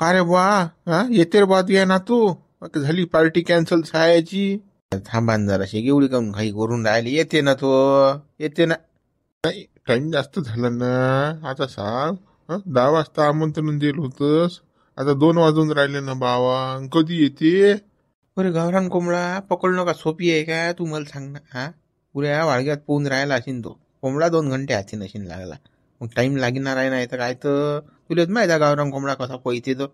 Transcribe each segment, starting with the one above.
का रे बा? हा येते रे बा तू? ना तू आता झाली पार्टी कॅन्सल छायाची. थांबा ना जराशी, एवढी काऊन घाई करून राहिली? येते ना तो, येते ना. नाही टाइम जास्त झाला ना. आता सांग, 10 वाजता आमंत्रण दिलं होतंस, आता 2 वाजून राहिले ना बावा. कधी येते? अरे गावरान कोंबडा पकडणं का सोपी आहे का? तू मला सांग ना. हा पुऱ्या वाळग्यात पोहून राहिला असेल तो कोंबडा, 2 घंटे हाती नशीन लागला. मग टाइम लागणार आहे नाही तर काय तर. तुलाच माहिती आहे गावरान कोंबडा कसा पळते तो.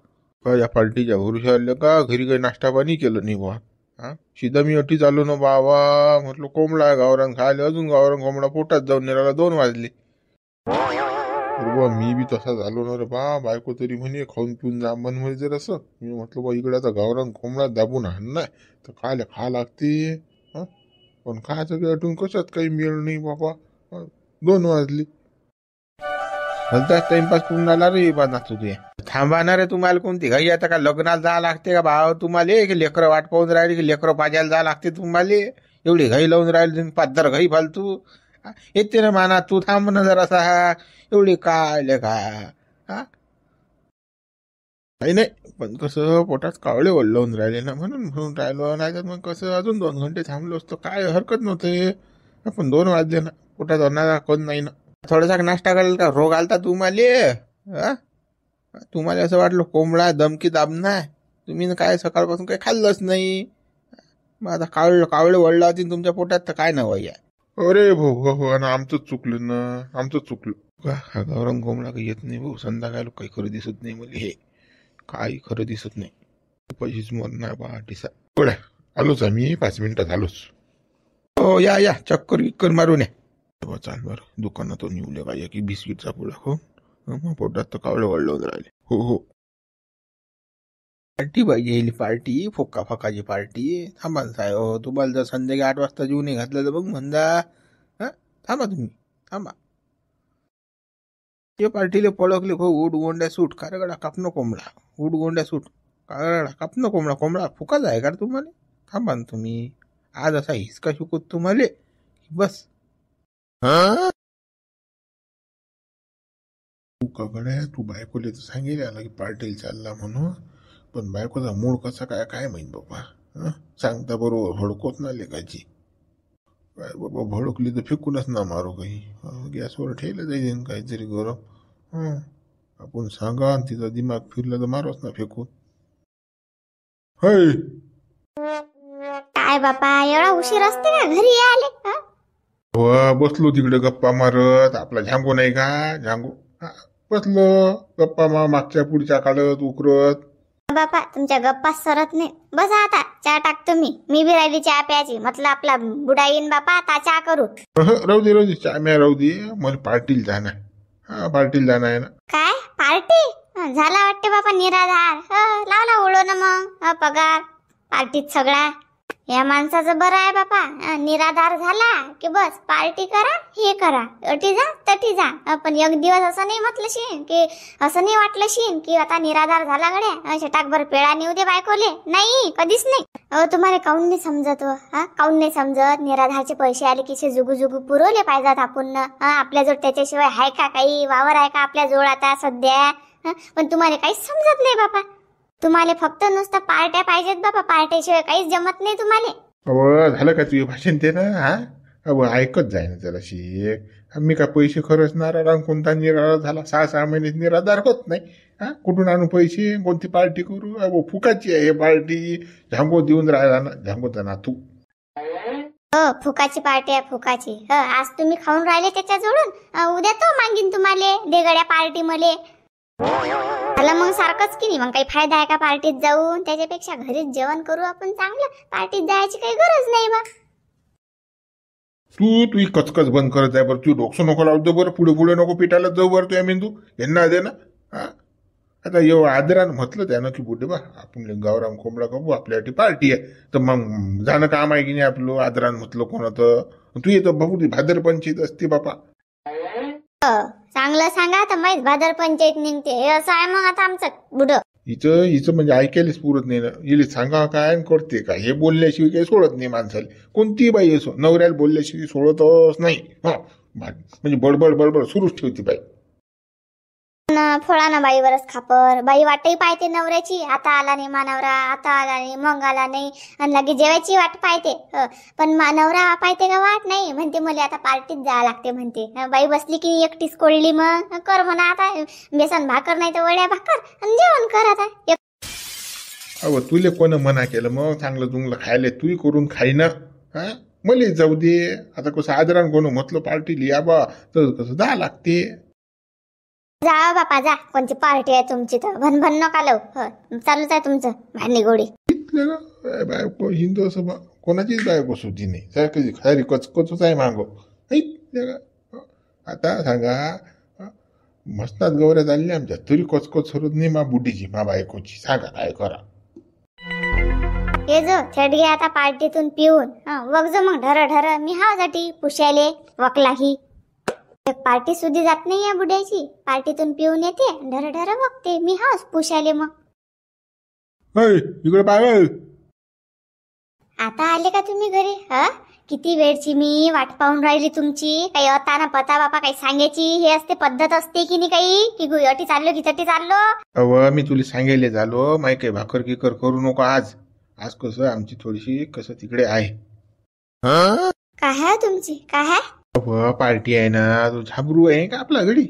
या पार्टीच्या भरोशावर का घरी काही नाश्ता पाणी केलं नाही बा? हा सीधा मी अटी चालू ना बाबा. म्हटलं कोंबडा गावरान खायला, अजून गावरान कोंबडा पोटात जाऊन निघाला. 2 वाजले. बा मी बी तसा झालो ना रे बा. बायको तरी म्हणे खाऊन पिऊन जा मन म्हणे जर असं. मी म्हटलं बा इकडे आता गावरान कोंबडा दाबून आणलाय तर खायला खा लागते. हा पण खायचं काही अटून कशात काही मिळ नाही बाबा. 2 वाजले. भलताच टाइमपास करून राहिला रे बा ना तुझे. थांबा ना रे, तुम्हाला कोणती घाई? आता का लग्नाला जा लागते का भाव तुम्हाला? की लेकरं वाट पाहून राहिले की लेकरं पाजायला जा लागते तुम्हाला? एवढी घाई लावून राहिली तुम्ही, 5 घाई फालतू. येते ना माना, तू थांब ना जरासा. एवढी काय लेखा? हा नाही नाही, पण कसं पोटात कावळे वळवून राहिले ना, म्हणून म्हणून राहिलो. नाही तर मग कसं अजून 2 घंटे थांबलो असतो, काय हरकत नव्हते. पण 2 वाजले ना, पोटात अन्नाचा कोण नाही ना. थोडासा नाश्ता करायला का रोग आलता तुम्हाला? तुम्हाला असं वाटलं कोंबडा धमकी दाबणार? तुम्ही काय सकाळपासून काही खाल्लंच नाही. मग आता कावळे वळला होती तुमच्या पोटात तर काय नवं या? अरे भाऊ आमचंच चुकलं ना, आमचंच चुकलं. हा गावरान कोंबडा काही येत नाही भाऊ. संध्याकाळला काही खरं दिसत नाही मला. हे काही खरं दिसत नाही. पैसेच मरणार पहाटेसा. बरं आलोच आम्ही, 5 मिनिटात आलोच. हो या या, चक्कर विक्कर मारून या. चाल बरं, दुकानातून निवले काय की बिस्किटचा पुडा हो. मग पोटात तर कावळे वळवून राहिले. हो हो, पार्टी पाहिजे. पार्टी फोका फकाची पार्टी. थांबा साहेब, तुम्हाला जर संध्याकाळी 8 वाजता जीव नाही घातलं तर बघ म्हणता. हा थांबा तुम्ही, थांबा. ते पार्टीले पळकले हो. उड गोंड्या सूट कारगडा कापणं कोंबडा. उड गोंड्या सूट कारगडा कापणं कोंबडा. कोंबडा फुकाच आहे का तुम्हाला? थांबा ना तुम्ही. आज असा हिसका शिकवत तुम्हाला बस. हा तू कगड्या, तू बायकोले तर सांगेल आला की पार्टीला चालला म्हणून. पण बायकोचा मूड कसा काय काय माहित बाबा. सांगता बरोबर भडकोत ना लेखाची. काय बाबा भडकली तर फेकूनच ना मारो काही. गॅसवर ठेवलं जाईल काहीतरी गरम. आपण सांगा तिचा दिमाग फिरला तर मारोच ना फेकून. हाय काय बापा एवढा उशीर असते का घरी आले? बसलो तिकडे गप्पा मारत. आपला झांगो नाही का झांगो, बसलो गप्पा मागच्या पुढच्या काढत उकरत. बापा तुमच्या गप्पा सरत नाही. बसा आता, चहा टाकतो मी बी राहिली चहा प्यायची. म्हटलं आपला बुडा येईन बापा, आता चहा करू. राहू दे चाम्या राहू दे. मला पार्टीला जाणार. पार्टीला जाणार आहे ना. काय पार्टी? झाला वाटते बापा निराधार. लावला उडो ना मग पगार पार्टीत सगळा. या माणसाचं बरं आहे बापा. निराधार झाला की बस पार्टी करा, हे करा, अटी जा तटी जा. पण एक दिवस असं नाही म्हटलं शीन की, असं नाही वाटलं शीन की आता निराधार झाला गड्या छटाकभर पेळा नेऊ दे बायकोले. नाही, कधीच नाही. तुम्हाला काऊन नाही समजत? काऊन नाही समजत? निराधारचे पैसे आले की जुगू जुगू पुरवले पाहिजेत आपण. आपल्या जवळ त्याच्याशिवाय आहे का काही वावर आहे का आपल्या जवळ आता सध्या? पण तुम्हाला काहीच समजत नाही बापा. तुम्हाला फक्त नुसतं पार्ट्या पाहिजेत बाबा. पार्ट्याशिवाय काहीच जमत नाही तुम्हाला. झालं का तुझे भाषण ते ना? ऐकत जाय ना जराशी. मी का पैसे खर्चणार? कोणता निराधार झाला? 6 महिने निराधार होत नाही. कुठून आणू पैसे? कोणती पार्टी करू? फुकाची आहे पार्टी. झांगो देऊन राहिला ना, झांगोचा ना तू. हो फुकाची पार्टी आहे, फुकाची. आज तुम्ही खाऊन राहिले त्याच्या जोडून, उद्या तो मागीन तुम्हाला देगड्या पार्टी मले. झालं मग सारखंच की नाही. मग काही फायदा आहे का पार्टीत जाऊन? त्याच्यापेक्षा घरीच जेवण करू आपण चांगलं. पार्टीत जायची काही गरज नाही बा. तू कचकच बंद करत आहे बरं. तू डोकसं नको लावतो बरं. पुढे पुढे नको पिटायला जाऊ बरं. तुझ्या मेंदू यांना दे ना. आता एवढं आदरानं म्हटलं त्यानं की बुडे बा आपण गावराम कोंबडा कापू, आपल्यासाठी पार्टी आहे. तर मग जाणं काम आहे की नाही आपलं? आदरानं म्हटलं कोणाचं. तू येतं बाबू ती भादर पंचायत असते बापा. चांगलं सांगा तर माहीत भादर पंचायत निघते. हे असं आहे मग आता आमचं बुडं. हिचं म्हणजे ऐकायलाच पुरत नाही ना. हिला सांगा काय करते का? हे बोलल्याशिवाय काही सोडत नाही माणसाला. कोणती बाई असो नवऱ्याला बोलल्याशिवाय सोडतच नाही. म्हणजे बडबड बडबड सुरूच ठेवते बाई. फोळा ना बाईवरच खापर. बाई वाटही पाहते नवऱ्याची, आता आला नाही मानवरा, आता आला नाही, मग आला नाही, आणि लगे जेवायची वाट पाहते. पण नवरा पाहते का वाट नाही, म्हणते मला आता पार्टीत जावं लागते म्हणते. बाई बसली की एकटीच कोळली, मग कर म्हणा आता बेसन भाकर नाही तर वड्या भाकर आणि जेवण कर आता. अहो तुले कोण मना केलं मग? चांगलं जुंगलं खायला तूही करून खाई ना. हा मला जाऊ दे. आता कसं आदरान कोण म्हटलं पार्टी या बा तर कसं जा लागते. जा बापा जा, कोणती पार्टी आहे तुमची तर भनभन नका लावू. चालूच आहे तुमचं भांडी गोडी. बायको हिंदू सभा कोणाचीच बायको सुधी नाही. सारखी खरी कचकचच आहे मागो. आता सांगा मस्तात गौऱ्या झाली आमच्या, तरी कचकच सरत नाही मा बुडीची मा बायकोची. सांगा काय करा. ये जो थेट घे आता पार्टीतून पिऊन. वग जो मग ढर ढर मी हावसाठी पुशाले वकलाही. एक पार्टी सुद्धी जात नाही या बुड्याची. पार्टीतून पिऊन येते ढर ढर वगते मी हावच पुशाले. मग इकडे पाय. आता आले का तुम्ही घरी? किती वेळची मी वाट पाहून राहिली तुमची. काही अता ना पता बापा काही सांगायची हे असते पद्धत असते की नाही काही, की अटी चाललो की तटी चाललो. अव मी तुला सांगायला झालो माही काही भाकर किकर करू नको आज. आज कसं आमची थोडीशी कसं तिकडे आहे. काय आहे तुमची काय? पार्टी आहे ना. तू झाबरू आहे का आपला घडी?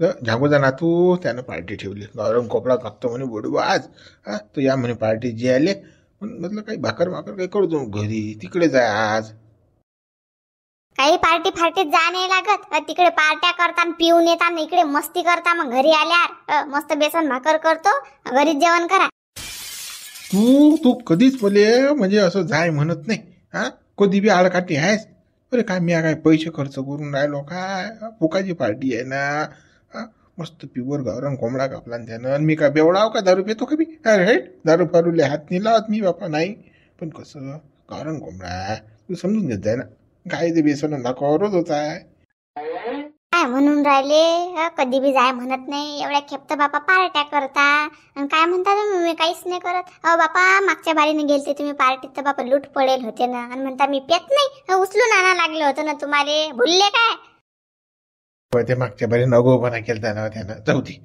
झागो जा ना तू. त्यानं पार्टी ठेवली. गौरव कोपडा कापतो म्हणे बोडू आज. तर या म्हणे पार्टी जे आले म्हटलं काही भाकर काही करतो घरी. तिकडे जाय आज. काही पार्टी फार्टीत जा नाही लागत. तिकडे पार्ट्या करता पिऊन येता, इकडे मस्ती करता. मग घरी आल्यावर मस्त बेसन भाकर करतो, घरीच जेवण करा. तू कधीच मले म्हणजे असं जाय म्हणत नाही. कधी बी आडकाठी आहेस. अरे काय मी काय पैसे खर्च करून राहिलो काय? फुकाची पार्टी आहे ना. मस्त प्युअर गावरान कोंबडा कापला त्यानं. मी काय बेवडाव का? दारू पितो का मी? अरे दारू फारूले हात नाही लावत मी बापा. नाही पण कसं गावरान कोंबडा तू समजून घेत जाय ना. काय ते बेसन दाखवरच होत आहे. काय म्हणून राहिले? कधी बी जाय म्हणत नाही. एवढ्या खेपत बापा पार्ट्या करता आणि काय म्हणता तुम्ही? मी काहीच नाही करत. बापा मागच्या बारीने गेलते तुम्ही पार्टीत तर बापा लूट पडेल होते ना, आणि म्हणता मी पेत नाही. उचलून आणा लागले होतं ना तुम्हाला. भुलले काय? ते मागच्या बारीने अगोपणा केलता ना त्यानं. जाऊ दे.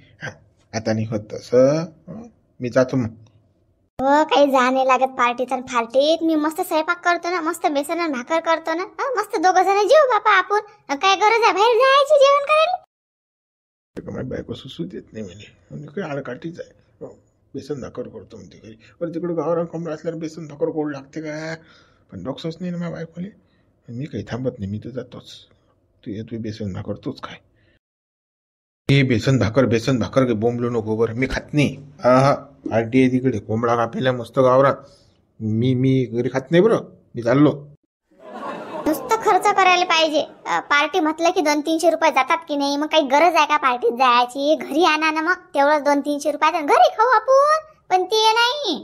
आता नाही होत तसं. मी जातो मग. काही जा नाही लागत पार्टीत आणि फार्टीत. मी मस्त स्वयंपाक करतो ना, मस्त बेसन आणि भाकर करतो ना. मस्त दोघं जण जेव बापा आपण. काय गरज आहे बाहेर जायची जेवण करायला? बायको सुसू देत नाही म्हणे. काही आडकाठीच आहे. बेसन भाकर करतो म्हणते घरी. पण तिकडे गावरान कोंबडा असल्यावर बेसन भाकर गोड लागते का? पण डॉक्सच नाही ना माझ्या बायकोले. मी काही थांबत नाही. मी तर जातोच. तू बेसन भाकर तूच काय. हे बेसन भाकर काही बोंबलो नको बरं. मी खात नाही. पार्टी आहे तिकडे. कोंबडा कापेला मस्त गावरान. मी घरी खात नाही बरं. मी चाललो. नुसतं खर्च करायला पाहिजे. पार्टी म्हटलं की 200-300 रुपये जातात की नाही. मग काही गरज आहे का पार्टीत जायची? घरी आणा ना मग. तेवढंच 200-300 रुपये घरी खाऊ आपण. पण ते नाही.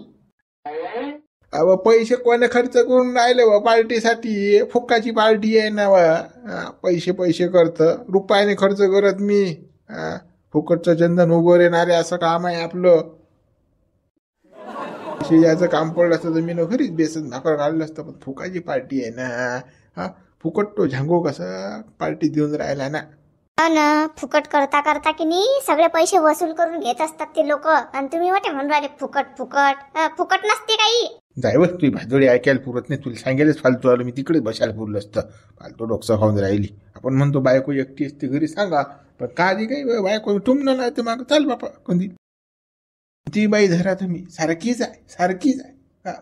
अव पैसे कोणी खर्च करून राहिले व पार्टीसाठी? फुक्काची पार्टी आहे ना व. पैसे करत रुपयाने खर्च करत मी. फुकटचं चंदन उभं येणारे असं काम आहे आपलं. याचं काम पडलं असतं तर मी घरीच बेसन भाकर काढलं असतं. पण फुकाची पार्टी आहे ना. फुकट तो झांगो कसं पार्टी देऊन राहिला ना. फुकट करता की नाही सगळे पैसे वसूल करून घेत असतात ते लोक. आणि तुम्ही वाटे म्हणून राहिले फुकट नसते काही. जायवर तुझी भाजोडी ऐकायला पुरत नाही. तुला सांगायलाच फालतू आलो मी. तिकडे बसायला पुरलं असतं. फालतू डोकसा खाऊन राहिली. आपण म्हणतो बायको एकटी असते घरी सांगा. पण काळजी काही बायको टुमणं नाही तर माग चाल बापा. कोणती ती बाई धरा तुम्ही सारखीच आहे.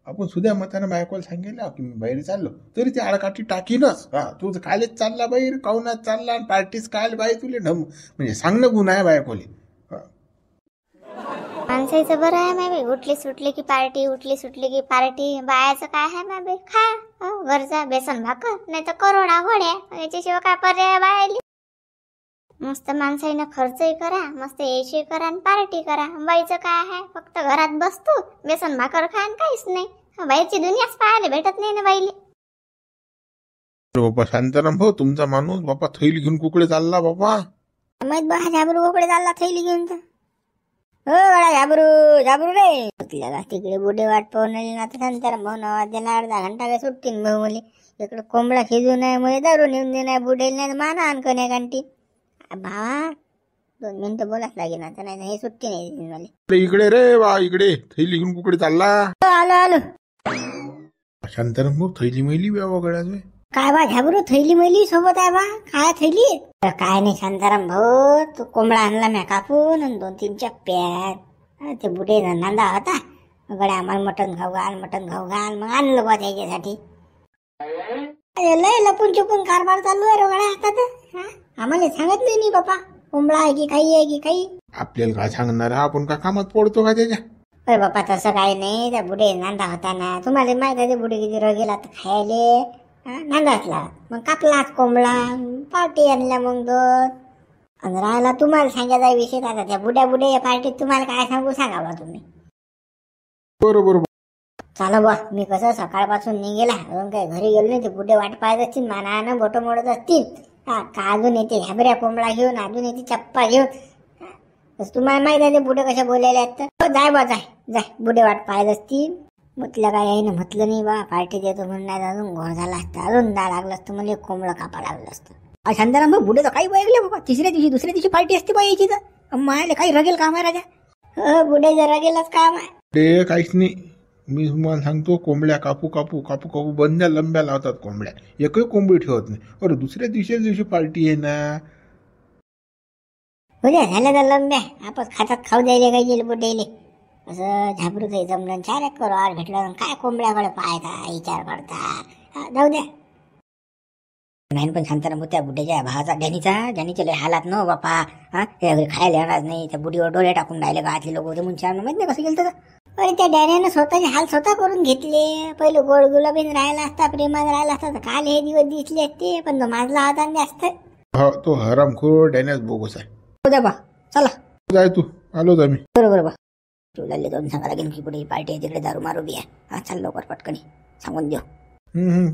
आपण सुद्धा मतानं बायकोला सांगितलं की मी बाहेर चाललो तरी ते आडकाठी टाकीनच. तू कालच चालला बाहेर काऊनाच चालला पार्टीच काल बाई तुले म्हणजे सांगणं गुन्हा आहे बायकोले. माणसाचं बरं आहे माय. उठली सुटली की पार्टी. बायाचं काय आहे माय? खा घरचा बेसन भाकर नाही तर करोडा घोड्या. याच्याशिवाय काय पर्याय बायाली? मस्त माणसाईनं खर्चही करा, मस्त ऐशी करा आणि पार्टी करा. बाईचं काय आहे? फक्त घरात बसतो बेसन भाकर खान काहीच नाही. बाईची दुनियाच पाहायला भेटत नाही ना बाईले. बाप्पा शांताराम भाऊ तुमचा माणूस बापा थैली घेऊन कुकडे चालला बापा. माहित बा झाबरू कुकडे चालला थैली घेऊन तर. गळा झाबरू रे. तिकडे बुडे वाट पाहून आता शांताराम भाऊ नावा त्याला अर्धा घंटा काय सुटतील भाऊ मुली. इकडे कोंबडा खिजू नाही, दारू नेऊन दे नाही, बुडेल नाही माना आणखण्या घंटी. भावा 2 मिनिटं बोलाच लागेल आता, नाही हे सुट्टी नाही देतील मला. अरे इकडे रे बा, इकडे थैली घेऊन कुकडे चालला? आलो आलो. शांताराम भाऊ थैली मैली वगळ्याच. काय बा झाबरू, थैली मैली सोबत आहे बा? काय थैली? काय नाही शांताराम भाऊ, तू कोंबडा आणला म्या कापून आणि 2-3 चप्प्यात. ते बुढे नांदा होता, गड्या आम्हाला मटण खाऊ घाल, मटण खाऊ घाल, मग आणलं बा त्याच्यासाठी. लय लपून चुपून कारभार चालू आहे रोगड्या हातात. आम्हाला सांगितलं नाही बापा, कोंबडा आहे की काही आहे की काही. आपल्याला काय सांगणार, आपण का कामात पडतो का त्याच्या? अरे बापा तसं काही नाही, त्या बुढे नांदा होता ना, तुम्हाला माहित आहे ते बुढे किती गेला तर खायले. नांदाचला मग कापलाच कोंबडा, पार्टी आणल्या मग 2. आणि राहायला तुम्हाला सांगायचा विषय आता त्या बुड्या पार्टीत तुम्हाला काय सांगू, सांगा बा तुम्ही. बरोबर. चला बा, मी कसं सकाळपासून निघेला, अजून काही घरी गेलो नाही. ते बुढे वाट पाहत असतील, मानानं बोट मोडत असतील. का अजून येते ह्याबऱ्या कोंबडा घेऊन, अजून येते चप्पा घेऊन. तुम्हाला माहित आहे ते बुढे कशा बोलायला आहेत तर. जाय बा जाय, बुढे वाट पाहत असतील. म्हटलं काय आहे ना, म्हटलं नाही बा पार्टी देतो म्हणून, अजून घोर झाला असता, अजून डाळ लागलं असतं, मला कोंबडं कापा लागलं असतं. शांताराम भाऊ बुढे तर काही ऐकले बाबा, तिसऱ्या दिवशी दुसऱ्या दिवशी पार्टी असते बा याची तर. मायले काही रगेल काम आहे राजा. बुढे जर रगेलच काम आहे ते काहीच नाही. मी तुम्हाला सांगतो, कोंबड्या कापू कापू कापू कापू बंद्या लंब्या लावतात कोंबड्या, एकही कोंबडी ठेवत नाही. अरे दुसऱ्या दिवशी पार्टी आहे ना. उद्या झालं तर लंब्या आपण खातात, खाऊ द्यायला काही गेले बुड्याले. असं झाबरू काही जमलं, 4 करोड भेटलं, काय कोंबड्याकडे पाहता विचार करता. जाऊ द्या. नाही पण शांताराम त्या बुड्याच्या भावाचा ज्ञानीच्या लय हालात न बापा. खायला येणार नाही, त्या बुडीवर डोळे टाकून राहिले गावातले लोक होते म्हणून माहित नाही कसं गेलं तर. अरे त्या डॅनीनं स्वतःचे हाल स्वतः करून घेतले. पहिले गोड गुलाबीन राहिला असता, प्रेमात राहिला असता तर काल हे दिवस दिसले असते, पण तो माझला होता जास्त. तो हरामखोर डॅनेस बोगस आहे. उद्या बा चला जाय तू, आलो आम्ही. बरोबर बा. तुला जाऊन सांगा लागेल की पुढे पार्टी आहे तिकडे, दारू मारू बी आहे. चाल लवकर पटकनी सांगून देऊ.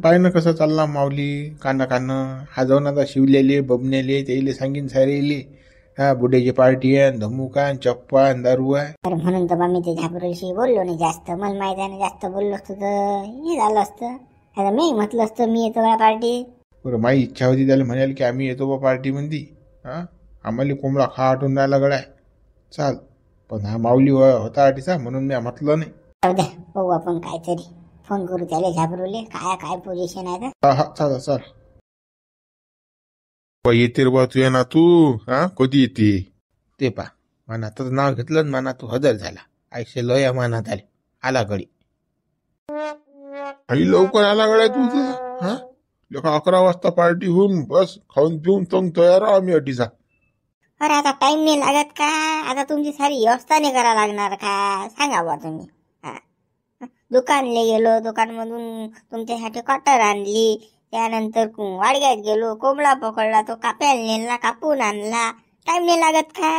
पाय ना कसं चालला माऊली, कानं हा जाऊन आता शिवलेले बबनेले त्याले सांगीन सारेले. बुड्याची पार्टी आहे, धमुका चप्पा दारू आहे. तर म्हणून तर मी ते झाबरूशी बोललो नाही जास्त. मला माहिती आहे ना, जास्त बोललो असतो तर हे झालं असतं. आता मी म्हटलं असतं मी येतो का पार्टी. बरं माझी इच्छा होती त्याला म्हणाल की आम्ही येतो बा पार्टी मध्ये. आम्हाला कोंबडा खा आटून राहिला गड्या. चाल, पण हा माऊली होता आटीचा म्हणून मी म्हटलं नाही. जाऊ द्या, बघू आपण काहीतरी फोन करू त्याला झाबरूले, काय पोझिशन आहे तर. चाल येते रे बा तू, ना तू कधी येते ते पा. मनातच नाव घेतलं, मना तू हजर झाला. आयशे लया मनात आले, आला गडी. आई लवकर आला गड्या तुझं. लेखा 11 वाजता पार्टी होऊन बस खाऊन पिऊन तंग तयार आम्ही अटीचा. अरे आता टाइम नाही लागत का? आता तुमची सारी व्यवस्था नाही करा लागणार का? सांगा बा तुम्ही. दुकानले गेलो, दुकानमधून तुमच्यासाठी कटर आणली, त्यानंतर वाडग्यात गेलो, कोंबडा पकडला, तो काप्याला नेला, कापून आणला. टाइम नाही लागत का?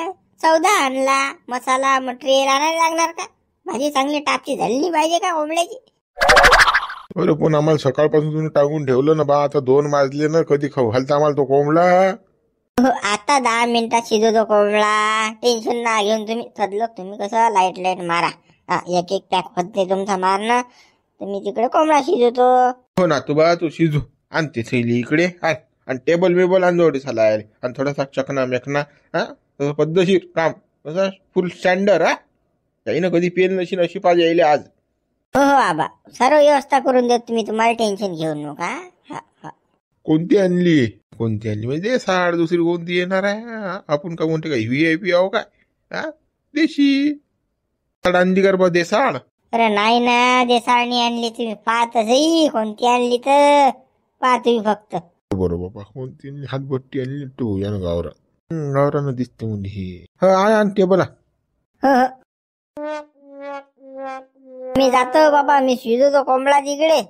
सौदा आणला, मसाला मटेरियल आणायला लागणार का? भाजी चांगली टापची झाली पाहिजे का कोंबड्याची? अरे पण आम्हाला सकाळपासून तुम्ही टाकून ठेवलं ना बा, आता 2 वाजले ना, कधी खाऊ घालता आम्हाला तो कोंबडा? आता 10 मिनिटात शिजवतो कोंबडा, टेन्शन ना घेऊन तुम्ही. सदलोक तुम्ही कसं लाईट मारा, एक पॅक होते तुमचा मारणं, तर मी तिकडे कोंबडा शिजवतो. हो ना तू बा, तू शिजू आणते थैली इकडे आणि टेबल बेबल आणजोडी साला आणि थोडासा चकना मेकना. तसं पद्धतशीर काम, तसं फुल स्टँडर्ड. काही ना कधी पेन नशी अशी पाहिजे यायला आज. हो आबा, सर्व व्यवस्था करून देत तुम्ही, तुम्हाला टेन्शन घेऊ नका. कोणती आणली म्हणजे साड दुसरी कोणती येणार आहे? आपण का म्हणते काय VIP आहो काय? देशी साड आणली कर बा, देसाड. अरे नाही ना, देसाळणी आणली तुम्ही. पाहत सही कोणती आणली तर पाहा तुम्ही फक्त. बरोबर बाबा, कोणती हातभट्टी आणली तू यानं गावरानं दिसते म्हणजे हे. आण टेबल. मी जातो बाबा, मी शिजवतो कोंबडा तिकडे.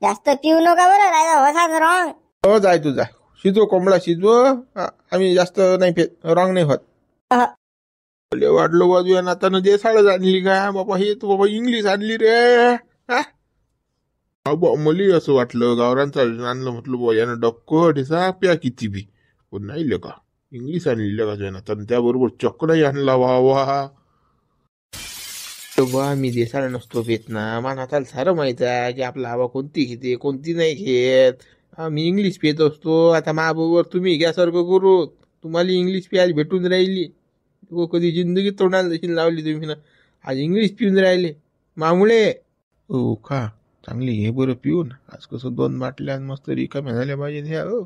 जास्त पिऊ नका बरं, राजा होसाच रॉंग. हो जाय तू जाय, शिजव कोंबडा शिजव. आम्ही जास्त नाही रॉंग नाही होत. वाटलो बाजू या नातानं जे साडच आणली का बाबा? हे तू बाबा इंग्लिश आणली रे. बाबा मला असं वाटलं गावरांचा आणलं, म्हटलं बाबा यानं डक्को ढेसा प्या किती बी, पण नाही लेका इंग्लिश आणली लेका तुझ्या नातानं. त्याबरोबर चक्क नाही आणला. वा बा, मी देसाळ नसतो पेत ना. मला आता सारं माहित आहे की आपला हवा कोणती घेते कोणती नाही घेत. मी इंग्लिश पेत असतो. आता महाबरोबर तुम्ही घ्यासारखं करू, तुम्हाला इंग्लिश प्यायला भेटून राहिली. कधी जिंदगी तोंडाला जशी लावली तुम्ही ना, आज इंग्लिश पिऊन राहिले मामुळे. हो का, चांगली हे बरं पिऊन. आज कसं 2 बाटल्या मस्त रिकाम्या झाल्या पाहिजे ह्या. हो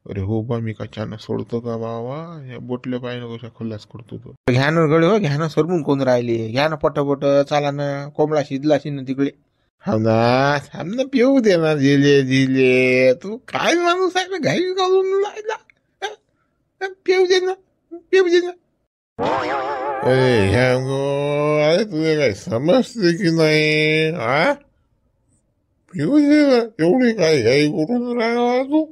अरे हो बा, मी का छान सोडतो का बाबा, ह्या बोटल्या पाहिजे कशा खुल्लाच करतो तो. घ्या ना गळे हो, घ्या ना, सरमून कोण राहिले, घ्या ना पटापट, चाला ना, कोंबडा शिजला असेल ना तिकडे. हा ना, थांब ना, पिऊ दे ना. दिले तू काय माणूस आहे, घाई घालून लायला. पिऊ दे ना, पिऊ दे ना. अरे तुझे काय समजते की नाही? हा, पिऊ दे ना, एवढी काय घाई करून राहिला तू.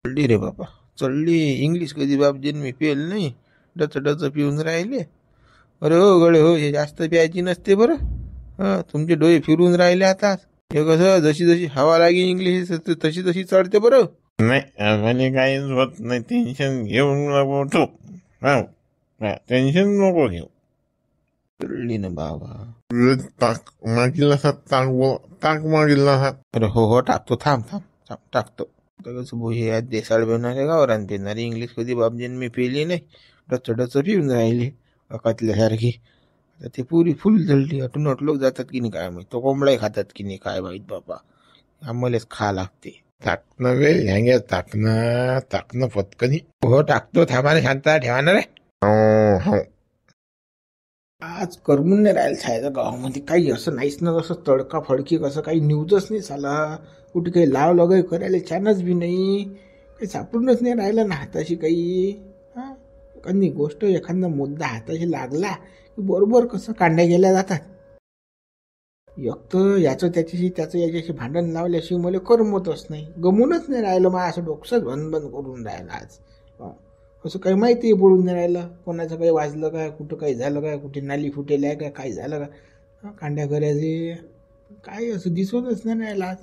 चढली रे बाबा, चढली. इंग्लिश कधी बापजीन मी पेल नाही, डच पिऊन राहिले. अरे हो गळे हो, हे जास्त प्यायची नसते बरं. तुमचे डोळे फिरून राहिले आता. हे कसं जशी जशी हवा लागे इंग्लिश तशी तशी चढते बरं. नाही आम्हाला काही होत नाही, टेन्शन घेऊन नको तू. टेन्शन नको घेऊ. चढली ना बाबा. ताक मागील ताक मागील. अरे हो हो, टाकतो, थांब टाकतो. हे देसाळ बनवणारे गावरान पिणारी इंग्लिश कधी बापजीन मी पिली नाही, डच पिऊन राहिली अकातल्यासारखी. आता ते पुरी फुल जळली. अटून लोक जातात की नाही काय माहित, तो कोंबडाही खातात की नाही काय माहित बाबा. आम्हालाच खा लागते. टाकणं वेळ ह्यांगे, टाकणं पटकनी. हो टाकतो, थांबाने शांतता ठेवा ना रे. हो आज करमून नाही राहील सायचं गावामध्ये. काही असं नाहीच ना, असं तडका फडकी कसं काही न्यूजच नाही झाला. कुठे काही लाव लगाई करायला छानच बी नाही, काही सापडूनच नाही राहिलं ना हाताशी काही. एखादी गोष्ट, एखादा मुद्दा हाताशी लागला की बरोबर कसं कांड्या गेल्या जातात. एक तर याचं याच्याशी भांडण लावल्याशिवाय मला करमतच नाही, गमूनच नाही राहिलं. मग असं डोकसंच बंद करून राहिलं आज. असं काही माहिती पडून नाही राहिलं, कोणाचं काही वाजलं काय, कुठं काही झालं काय, कुठे नाली फुटेल आहे काय, काय झालं का, कांड्या करायचे काय असं दिसतच नाही राहिलं आज.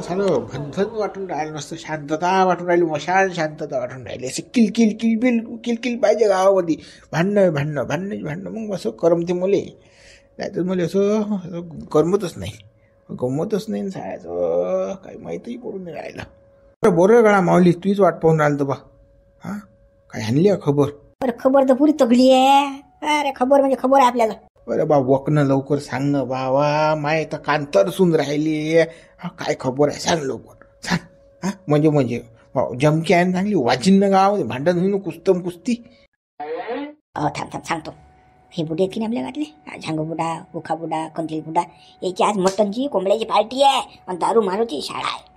सारं भनभन वाटून राहिलं, नसतं शांतता वाटून राहिली, मशाल शांतता वाटून राहिली. असे किलकिल पाहिजे गावामध्ये. भांडणं मग असं करमते मुले. नाही तर मला असं करमतच नाही, गमतच नाही सायचं. काही माहितीही पडून नाही राहिलं. बरं गळा माऊली, तुझीच वाट पाहून राहिलं तर बा. काय आणली खबर? अरे खबर तर पुरी तगली आहे. अरे खबर म्हणजे खबर आहे आपल्याला. अरे बा वकनं लवकर सांग ना बाबा, माय तर कान तरसून राहिली. काय खबर आहे सांग लवकर, सांग. म्हणजे जमकी आहे चांगली, वाचिन गावामध्ये भांडण होईन कुस्ती. थांब सांगतो. हे बुडे आहेत की नाही आपल्या गावातले, झांगू बुडा, उखा बुडा, कंतली बुडा, याची आज मटनची कोंबड्याची पार्टी आहे आणि दारू मारूची शाळा आहे.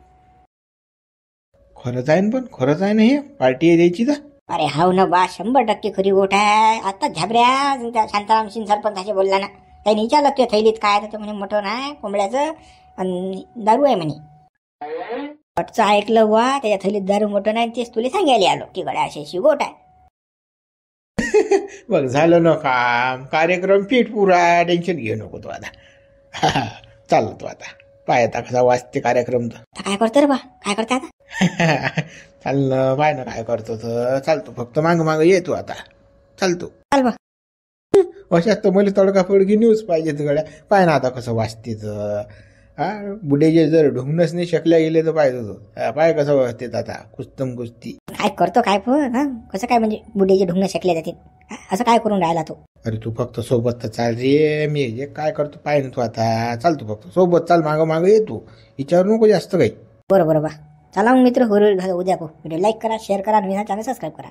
खरंच आहे पण, खरंच आहे ना, हे पार्टी आहे द्यायची तर. अरे हाव ना बा, 100% खरी गोष्ट आहे. आता झाबऱ्या त्या शांताराम सिंग सरपंचाशी बोलला ना, त्याने विचारलं त्या थैलीत काय आहे, म्हणे मटण आहे कोंबड्याचं आणि दारू आहे म्हणे. पटचं ऐकलं वा, त्याच्या थैलीत दारू मटण आहे, तेच तुला सांगायला आलो की गड्या अशी गोट आहे. बघ झालं ना काम, कार्यक्रम पीठ पुरा, टेन्शन घेऊ नको तू आता. चाललो तू आता, पाय आता कसा वाचते कार्यक्रम. तर काय करतो रे बा, काय करते आता? चाललं पाय ना काय करतो तर. चालतो फक्त माग ये तू आता, चालतो. चाल बा. अशात तर मला तडका फडकी न्यूज पाहिजे गड्या. पाय ना आता कसं वाचते तर. बुडेचे जर ढुंगणच नाही शकल्या गेले तर पाहिजे तो. पाय कसं वाचते आता, कुस्ती. काय करतो काय पण, कसं काय म्हणजे बुडेचे ढुंगणं शकले जातील, असं काय करून राहिला तू? अरे तू फक्त सोबत तर चाल रे. मी काय करतो पाय ना तू आता. चालतो फक्त सोबत चाल, मागं ये तू, विचारू नको जास्त काही. बरोबर बा. चला मग मित्र, उद्या व्हिडिओ लाईक करा, शेअर करा आणि चॅनल सबस्क्राईब करा.